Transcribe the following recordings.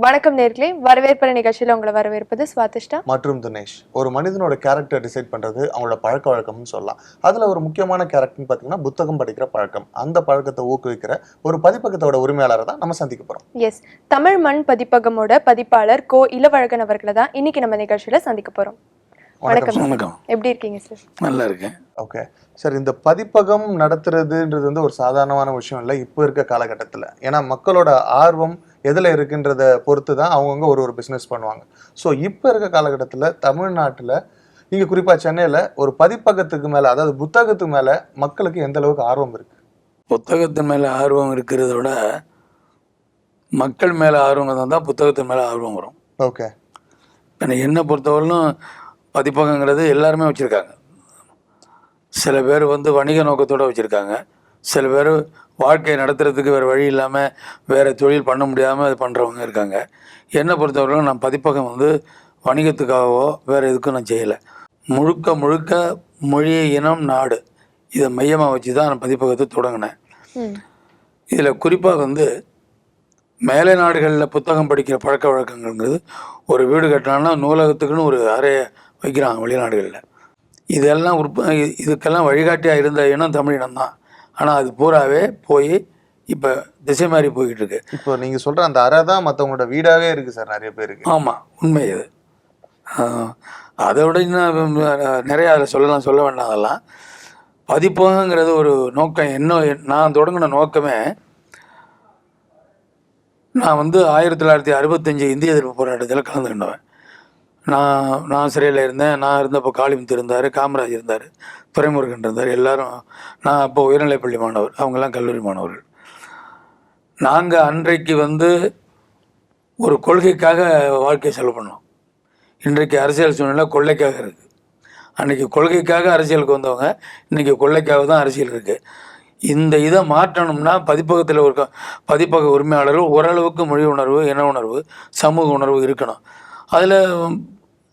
வணக்கம் நேர்களே, வரவேற்பறை நிகழ்ச்சியில் உங்களை வரவேற்பது ஸ்வாதிஷ்டா மற்றும் தினேஷ். ஒரு மனிதனோட கேரக்டர் டிசைட் பண்றது அவங்களோட பழக்க வழக்கம்னு சொல்லலாம். அதுல ஒரு முக்கியமான கேரக்டர்னு பார்த்தீங்கன்னா புத்தகம் படிக்கிற பழக்கம். அந்த பழக்கத்தை ஊக்குவிக்கிற ஒரு பதிப்பகத்தோட உரிமையாளரை தான் நம்ம சந்திக்க போறோம். எஸ், தமிழ் மண் பதிப்பகமோட பதிப்பாளர் கோ இளவழகன் அவர்களை தான் இன்னைக்கு நம்ம நிகழ்ச்சியில சந்திக்க போறோம். வணக்கம். எப்படி இருக்கீங்க சார்? நல்லா இருக்கேன். ஓகே சார், இந்த பதிப்பகம் நடத்துறதுன்றது வந்து ஒரு சாதாரணமான விஷயம் இல்லை இப்போ இருக்க காலகட்டத்தில். ஏன்னா மக்களோட ஆர்வம் எதில் இருக்குன்றத பொறுத்து தான் அவங்கவுங்க ஒரு பிஸ்னஸ் பண்ணுவாங்க. ஸோ இப்போ இருக்க காலகட்டத்தில் தமிழ்நாட்டில் இங்கே குறிப்பாக சென்னையில் ஒரு பதிப்பகத்துக்கு மேலே, அதாவது புத்தகத்துக்கு மேலே மக்களுக்கு எந்த அளவுக்கு ஆர்வம் இருக்கு? புத்தகத்து மேலே ஆர்வம் இருக்கிறத விட மக்கள் மேலே ஆர்வம் தான் புத்தகத்து மேலே ஆர்வம் வரும். ஓகே, எனக்கு என்ன பொறுத்தவரையிலும் பதிப்பகங்கிறது எல்லாருமே வச்சுருக்காங்க. சில பேர் வந்து வணிக நோக்கத்தோடு வச்சுருக்காங்க, சில பேர் வாழ்க்கையை நடத்துறதுக்கு வேறு வழி இல்லாமல் வேறு தொழில் பண்ண முடியாமல் அது பண்ணுறவங்க இருக்காங்க. என்னை பொறுத்தவரையிலும் நான் பதிப்பகம் வந்து வணிகத்துக்காகவோ வேறு எதுக்கும் நான் செய்யலை. முழுக்க முழுக்க மொழி, இனம், நாடு இதை மையமாக வச்சு தான் நான் பதிப்பகத்தை தொடங்கினேன். இதில் குறிப்பாக வந்து மேலை நாடுகளில் புத்தகம் படிக்கிற பழக்க வழக்கங்கள்ங்கிறது, ஒரு வீடு கட்டினான்னா நூலகத்துக்குன்னு ஒரு அறையை வைக்கிறாங்க வெளிநாடுகளில். இதெல்லாம் இதுக்கெல்லாம் வழிகாட்டியாக இருந்த இனம் தமிழ் இனம் தான். ஆனால் அது பூராவே போய் இப்போ திசை மாறி போய்கிட்டு இருக்கு. இப்போ நீங்கள் சொல்கிற அந்த அறை தான் மற்றவங்களோட வீடாகவே இருக்குது சார் நிறைய பேருக்கு. ஆமாம், உண்மை இது. அதை விட இன்னும் நிறையா அதில் சொல்ல வேண்டாம். அதெல்லாம் பதிப்பகங்கிறது ஒரு நோக்கம். நான் தொடங்கின நோக்கமே, நான் வந்து 1965 இந்திய எதிர்ப்பு போராட்டத்தில் கலந்துக்கிட்டவன். நான் சிறையில் இருந்தேன். நான் இருந்தப்போ காளிமுத்து இருந்தார், காமராஜ் இருந்தார், துரைமுருகன் இருந்தார். எல்லோரும், நான் அப்போ உயர்நிலைப்பள்ளி மாணவர், அவங்கெல்லாம் கல்லூரி மாணவர்கள். நாங்கள் அன்றைக்கு வந்து ஒரு கொள்கைக்காக வாழ்க்கையை செலவு பண்ணோம். இன்றைக்கு அரசியல் சூழ்நிலை கொள்ளைக்காக இருக்குது. அன்றைக்கி கொள்கைக்காக அரசியலுக்கு வந்தவங்க இன்றைக்கி கொள்ளைக்காக தான் அரசியல் இருக்குது. இந்த இதை மாற்றணும்னா பதிப்பகத்தில் ஒரு பதிப்பக உரிமையாளர்கள் ஓரளவுக்கு மொழி உணர்வு, இன உணர்வு, சமூக உணர்வு இருக்கணும். அதில்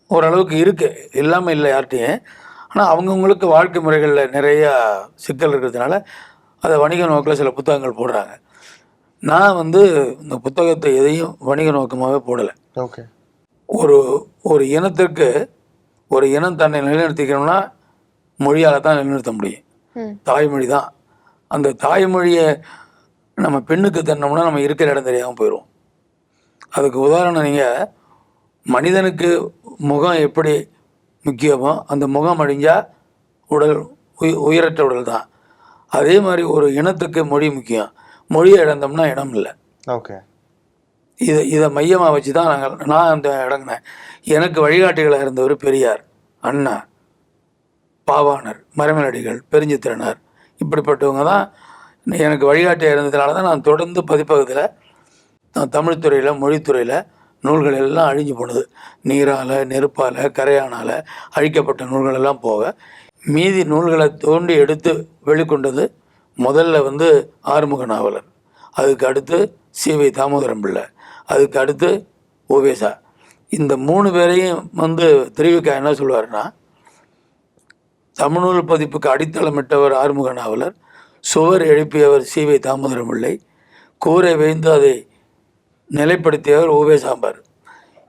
ஓரளவுக்கு இருக்குது, இல்லாமல் இல்லை யார்கிட்டையும். ஆனால் அவங்கவுங்களுக்கு வாழ்க்கை முறைகளில் நிறையா சிக்கல் இருக்கிறதுனால அதை வணிக நோக்கில் சில புத்தகங்கள் போடுறாங்க. நான் வந்து இந்த புத்தகத்தை எதையும் வணிக நோக்கமாகவே போடலை. ஓகே, ஒரு இனத்திற்கு ஒரு இனம் தன்னை நிலைநிறுத்திக்கணும்னா மொழியால் தான் நிலைநிறுத்த முடியும். தாய்மொழி தான். அந்த தாய்மொழியை நம்ம பெண்ணுக்கு தன்னோம்னா நம்ம இருக்கிற இடம் தெரியாமல் போயிடுவோம். அதுக்கு உதாரணம், நீங்கள் மனிதனுக்கு முகம் எப்படி முக்கியமோ அந்த முகம் அழிஞ்சால் உடல் உயிரற்ற உடல் தான். அதே மாதிரி ஒரு இனத்துக்கு மொழி முக்கியம். மொழியை இழந்தோம்னா இடம் இல்லை. ஓகே, இதை மையமாக வச்சு தான் நான் அந்த இடங்கினேன். எனக்கு வழிகாட்டிகளாக இருந்தவர் பெரியார், அண்ணா, பாவாணர், மறைமலடிகள், பெருஞ்சித்திரனார், இப்படிப்பட்டவங்க தான் எனக்கு வழிகாட்டியாக இருந்ததுனால தான் நான் தொடர்ந்து பதிப்பகத்தில், நான் தமிழ்துறையில், மொழித்துறையில் நூல்கள் எல்லாம் அழிஞ்சு போனது. நீரால், நெருப்பால், கரையானால் அழிக்கப்பட்ட நூல்கள் எல்லாம் போக மீதி நூல்களை தோண்டி எடுத்து வெளிக்கொண்டது முதல்ல வந்து ஆறுமுக நாவலர், அதுக்கு அடுத்து சி.வை. தாமோதரம் பிள்ளை, அதுக்கு அடுத்து ஓவேசா. இந்த 3 பேரையும் வந்து தெரிவிக்க என்ன சொல்லுவார்னா, தமிழ்நூல் பதிப்புக்கு அடித்தளமிட்டவர் ஆறுமுக நாவலர், சுவர் எழுப்பியவர் சி.வை. தாமோதரம் பிள்ளை, கூரை வைந்து அதை நிலைப்படுத்தியவர் ஓவேசாம்பார்.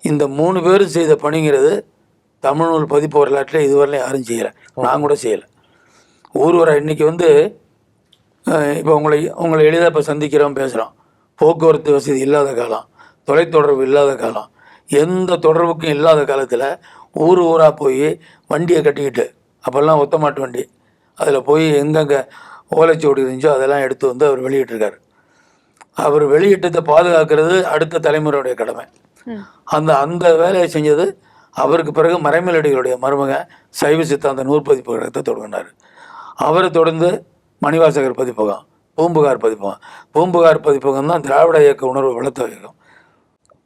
இந்த 3 பேரும் செய்த பணிங்கிறது தமிழ்நூல் பதிப்பு வரலாற்றில் இதுவரையிலும் யாரும் செய்யலை. நான் கூட செய்யலை. ஒருவராக இன்றைக்கி வந்து இப்போ உங்களை எளிதாக இப்போ சந்திக்கிறோம், பேசுகிறோம். போக்குவரத்து வசதி இல்லாத காலம், தொலைத்தொடர்பு இல்லாத காலம், எந்த தொடர்புக்கும் இல்லாத காலத்தில் ஊராக போய் வண்டியை கட்டிக்கிட்டு, அப்போல்லாம் ஒத்த மாட்டு வண்டி, அதில் போய் எங்கெங்கே ஓலைச்சுவடி இருந்துச்சோ அதெல்லாம் எடுத்து வந்து அவர் வெளியிட்டிருக்கார். அவர் வெளியிட்டதை பாதுகாக்கிறது அடுத்த தலைமுறையுடைய கடமை. அந்த வேலையை செஞ்சது அவருக்கு பிறகு மறைமலடிகளுடைய மருமகன் சைவ சித்தாந்த நூற்பதிப்பகத்தை தொடங்கினார். அவரை தொடர்ந்து மணிவாசகர் பதிப்பகம், பூம்புகார் பதிப்பகம். பூம்புகார் பதிப்பகம் தான் திராவிட இயக்க உணர்வு வளர்த்த இயக்கம்,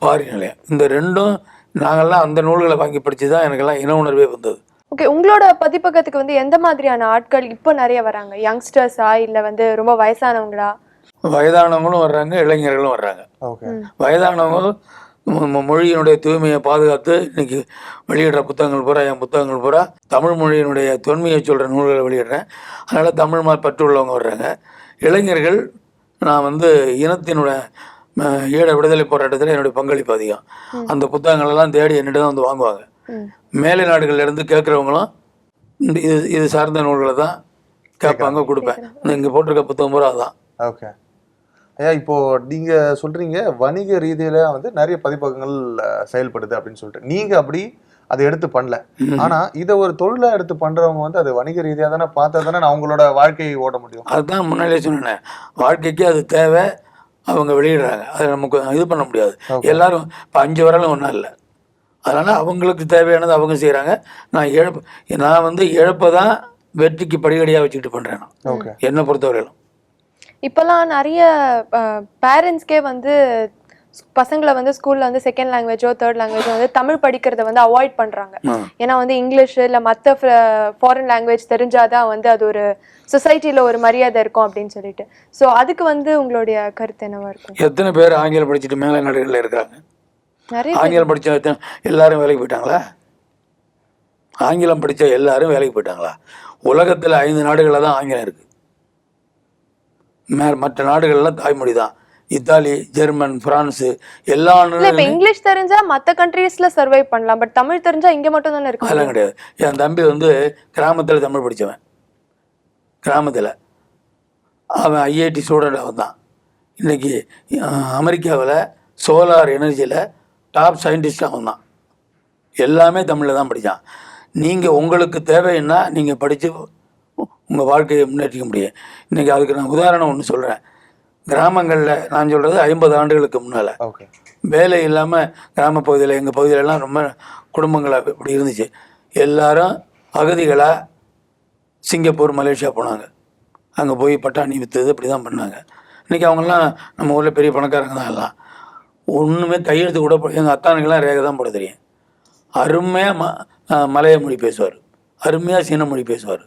பாரி நிலையம். இந்த ரெண்டும் நாங்கள்லாம் அந்த நூல்களை வாங்கி படித்து தான் எனக்கெல்லாம் இன உணர்வே வந்தது. ஓகே, உங்களோட பதிப்பகத்துக்கு வந்து எந்த மாதிரியான ஆட்கள் இப்போ நிறைய வராங்க? யங்ஸ்டர்ஸா இல்லை வந்து ரொம்ப வயசானவங்களா? வயதானவங்களும் வர்றாங்க, இளைஞர்களும் வர்றாங்க. வயதானவங்க மொழியினுடைய தூய்மையை பாதுகாத்து இன்னைக்கு வெளியிடுற புத்தகங்கள் பூரா, என் புத்தகங்கள் பூரா தமிழ் மொழியினுடைய தொன்மையை சொல்கிற நூல்களை வெளியிடுறேன். அதனால் தமிழ் பற்று உள்ளவங்க வர்றாங்க. இளைஞர்கள், நான் வந்து இனத்தினுடைய ஈழ விடுதலை போராட்டத்தில் என்னுடைய பங்களிப்பு அதிகம். அந்த புத்தகங்கள் எல்லாம் தேடி என்னிடம் தான் வந்து வாங்குவாங்க. மேலை நாடுகள்ல இருந்து கேட்குறவங்களும் இது சார்ந்த நூல்களை தான் கேட்பாங்க, கொடுப்பேன். இங்கே போட்டிருக்க புத்தகம் பூரா அதுதான். ஓகே ஐயா, இப்போ நீங்க சொல்றீங்க வணிக ரீதியில வந்து நிறைய பதிப்பகங்கள் செயல்படுது அப்படின்னு சொல்லிட்டு, நீங்க அப்படி அதை எடுத்து பண்ணல. ஆனா இதை ஒரு தொழிலா எடுத்து பண்றவங்க வந்து அது வணிக ரீதியா தானே பார்த்தா தானே அவங்களோட வாழ்க்கையை ஓட முடியும். அதுதான் முன்னாடியே சொன்னேன், வாழ்க்கைக்கு அது தேவை, அவங்க வெளியிடுறாங்க, அதை நமக்கு இது பண்ண முடியாது. எல்லாரும் இப்போ 5 வரலும் ஒன்றும் இல்லை. அதனால அவங்களுக்கு தேவையானது அவங்க செய்கிறாங்க. நான் வந்து இழப்பை தான் வெற்றிக்கு படிக்கடியாக வச்சுக்கிட்டு பண்ணுறேன் நான், என்னை பொறுத்தவரையிலும். இப்போல்லாம் நிறைய பேரண்ட்ஸ்க்கே வந்து பசங்களை வந்து ஸ்கூல்ல வந்து செகண்ட் லாங்குவேஜோ தேர்ட் லாங்குவேஜோ வந்து தமிழ் படிக்கிறத வந்து அவாய்ட் பண்றாங்க. ஏன்னா வந்து இங்கிலீஷ் இல்ல மற்ற ஃபாரின் லாங்குவேஜ் தெரிஞ்சாதான் வந்து அது ஒரு சொசைட்டில ஒரு மரியாதை இருக்கும் அப்படின்னு சொல்லிட்டு. ஸோ அதுக்கு வந்து உங்களுடைய கருத்து என்னவா இருக்கும்? எத்தனை பேர் ஆங்கிலம் படிச்சுட்டு மேலை நாடுகளில் இருக்காங்க? நிறைய ஆங்கிலம் படித்த எல்லாரும் வேலைக்கு போயிட்டாங்களா? ஆங்கிலம் படித்த எல்லாரும் வேலைக்கு போயிட்டாங்களா? உலகத்தில் 5 நாடுகளில் தான் ஆங்கிலம் இருக்கு. மற்ற நாடுகள்லாம் தாய்மொழி தான். இத்தாலி, ஜெர்மன், பிரான்ஸ் எல்லா நாடுகளும். இங்கிலீஷ் தெரிஞ்சா மற்ற கண்ட்ரீஸ்ல சர்வை பண்ணலாம், பட் தமிழ் தெரிஞ்சா இங்க மட்டும் தானே இருக்கு. அதெல்லாம் கிடையாது. என் தம்பி வந்து கிராமத்தில் தமிழ் படித்தவன், கிராமத்தில் அவன் ஐஐடி ஸ்டூடெண்ட். அவன் தான் இன்னைக்கு அமெரிக்காவில் சோலார் எனர்ஜியில் டாப் சயின்டிஸ்ட் அவன் தான். எல்லாமே தமிழில் தான் படித்தான். நீங்கள் உங்களுக்கு தேவைன்னா நீங்கள் படித்து உங்கள் வாழ்க்கையை முன்னேற்றிக்க முடியும். இன்றைக்கி அதுக்கு நான் உதாரணம் ஒன்று சொல்கிறேன். கிராமங்களில் நான் சொல்கிறது 50 ஆண்டுகளுக்கு முன்னால் வேலை இல்லாமல் கிராம பகுதியில், எங்கள் பகுதியிலலாம் ரொம்ப குடும்பங்களாக இப்படி இருந்துச்சு. எல்லாரும் அகதிகளாக சிங்கப்பூர், மலேசியா போனாங்க. அங்கே போய் பட்டாணி விற்றுது, இப்படி தான் பண்ணாங்க. இன்றைக்கி அவங்கெல்லாம் நம்ம ஊரில் பெரிய பணக்காரங்க தான். எல்லாம் ஒன்றுமே கையெழுத்து கூட எங்கள் அத்தானுக்கெல்லாம் ரேகை தான் போட தெரியும். அருமையாக மலைய மொழி பேசுவார், அருமையாக சீன மொழி பேசுவார்.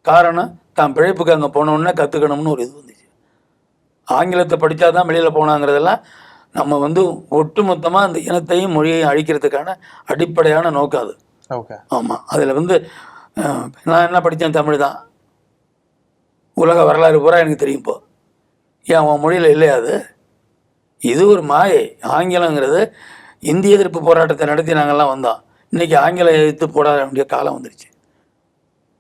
காரணம், தான் பிழைப்புக்கு அங்கே போனோன்னே கற்றுக்கணும்னு ஒரு இது வந்துச்சு. ஆங்கிலத்தை படித்தா தான் வெளியில் போனாங்கிறதெல்லாம் நம்ம வந்து ஒட்டுமொத்தமாக அந்த இனத்தையும் மொழியையும் அழிக்கிறதுக்கான அடிப்படையான நோக்கம் அது. ஆமாம், அதில் வந்து நான் என்ன படித்தேன், தமிழ் தான். உலக வரலாறு பூரா எனக்கு தெரியும். இப்போ ஏன் உன் மொழியில் இல்லையா அது? இது ஒரு மாயை. ஆங்கிலங்கிறது இந்திய எதிர்ப்பு போராட்டத்தை நடத்தி நாங்கள்லாம் வந்தோம். இன்றைக்கி ஆங்கிலம் எதிர்த்து போட வேண்டிய காலம் வந்துருச்சு.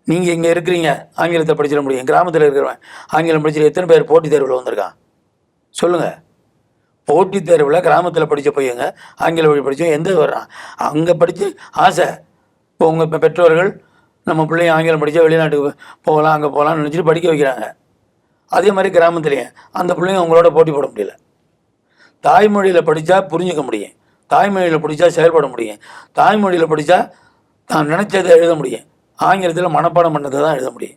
நீங்கள் இங்கே இருக்கிறீங்க, ஆங்கிலத்தை படிச்சிட முடியும். கிராமத்தில் இருக்கிறவன் ஆங்கிலம் படிச்சுட்டு எத்தனை பேர் போட்டித் தேர்வில் வந்திருக்கான் சொல்லுங்கள்? போட்டித் தேர்வில் கிராமத்தில் படித்த பையங்க ஆங்கில வழி படித்தவங்க எந்த வர்றான்? அங்கே படித்து ஆசை. இப்போ உங்கள் பெற்றோர்கள் நம்ம பிள்ளைங்க ஆங்கிலம் படித்தா வெளிநாட்டுக்கு போகலாம், அங்கே போகலான்னு நினச்சிட்டு படிக்க வைக்கிறாங்க. அதே மாதிரி கிராமத்துலேயே அந்த பிள்ளைங்க அவங்களோட போட்டி போட முடியல. தாய்மொழியில் படித்தா புரிஞ்சிக்க முடியும், தாய்மொழியில் படித்தா செயல்பட முடியும், தாய்மொழியில் படித்தா தான் நினச்சதை எழுத முடியும். ஆங்கிலத்தில் மனப்பாடம் பண்ணதை தான் எழுத முடியும்.